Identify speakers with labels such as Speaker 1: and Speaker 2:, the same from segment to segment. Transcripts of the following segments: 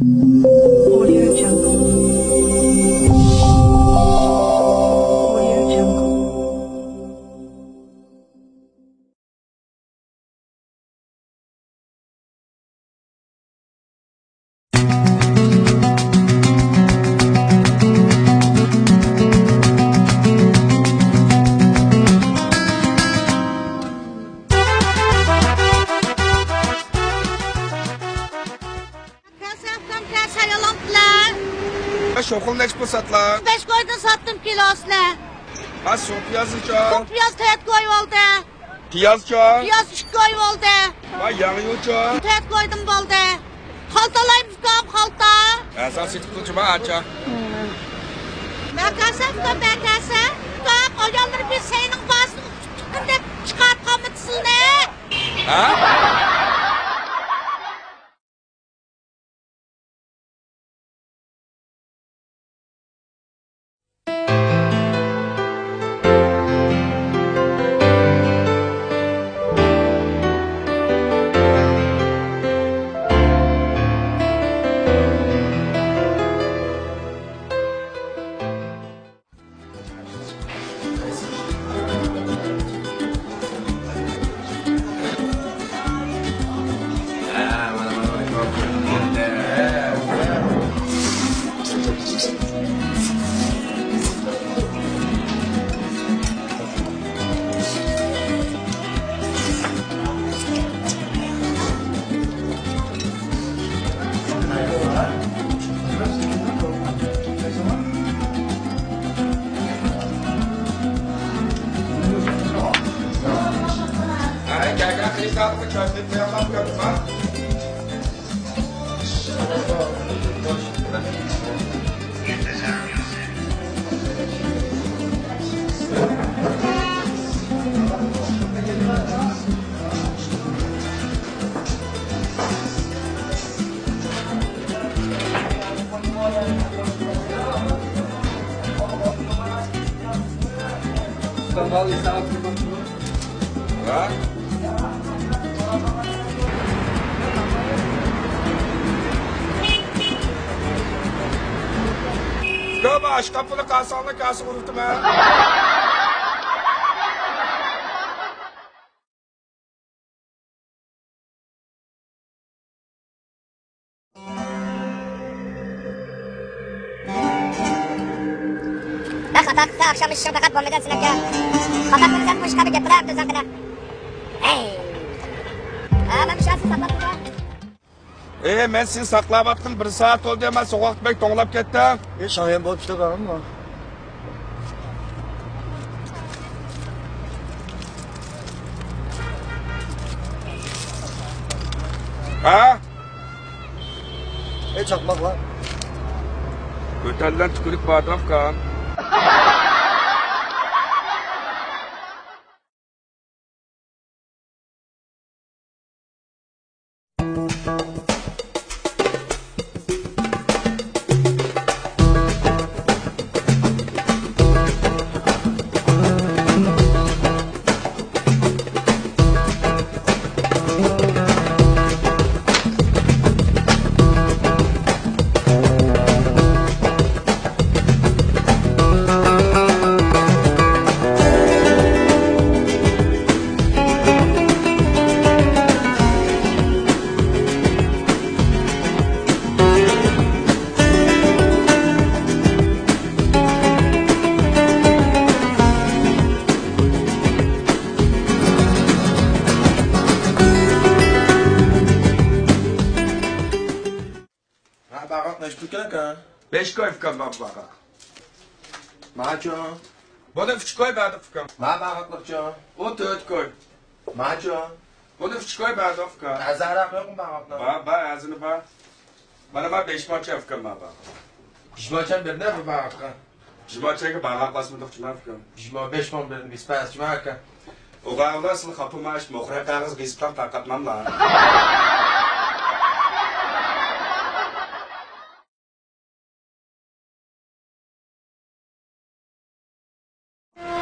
Speaker 1: Audio Jungle. Audio Jungle.
Speaker 2: Şokul neç bu satla?
Speaker 3: 5 koydun sattım kilosunu.
Speaker 2: Ha sok piyazıca.
Speaker 3: Bu piyaz teyit koy oldu.
Speaker 2: Piyazca.
Speaker 3: Piyaz 2 koy oldu.
Speaker 2: Ha yanıyorca.
Speaker 3: Teyit koydum oldu. Haltalayım fıkam halta.
Speaker 2: Esas itik kılcıma aça.
Speaker 3: Bekasa fıkam bekasa. Fıkam oyanları bir senin basını tutkun deyip çıkartkamıtsın ne?
Speaker 2: Ha? Ha? Göbe aç kapını kasanla kası vururdum ha.
Speaker 4: Katak akşam işe fakat bombadan sinek ya. Katak bunu sen boş kabı getir abi sen kadar. Hey. Ben bir şansı saklattım ya.
Speaker 2: Ben seni saklayamaktım. 1 saat oldu hemen sokak bek toğlap gitti.
Speaker 5: Şahyen bol işte kalın mı?
Speaker 2: Ha?
Speaker 5: Çakmak var.
Speaker 2: Ötelden tükürük badaf kan.
Speaker 5: Türk'e
Speaker 2: 5 koy fıkam baba.
Speaker 5: Maço.
Speaker 2: Bunu 3 koy bardak fıkam.
Speaker 5: Ma bağırtlıkçı.
Speaker 2: O 4 koy.
Speaker 5: Maço.
Speaker 2: Bunu 3 koy bardak fıkam.
Speaker 5: Azara yok mu bağırtlık?
Speaker 2: Ba ağzını ba. Bana 5 maça fıkam baba.
Speaker 5: Jmaçan bir ne mi bağırtlık?
Speaker 2: Jmaça'ya bardak basmadık çuma fıkam.
Speaker 5: Jma 5 man bir bispas jmaaka.
Speaker 2: O gavda asıl kapı maaş muhre kağız gizplan takatmam la.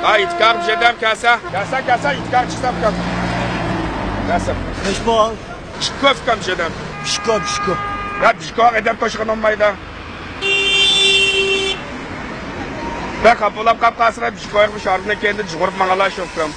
Speaker 2: Ha itkar jedem kasa. Kasa itkar çıksam kam. Kasa.
Speaker 5: Beş bal.
Speaker 2: Şıkkov kam jedem.
Speaker 5: Pişko.
Speaker 2: Ya pişkoğuk edep toşkun olmaydı. Ben kapılap kapkasına pişkoğuk bir şartına kendi cıgırıp mağala şoktum.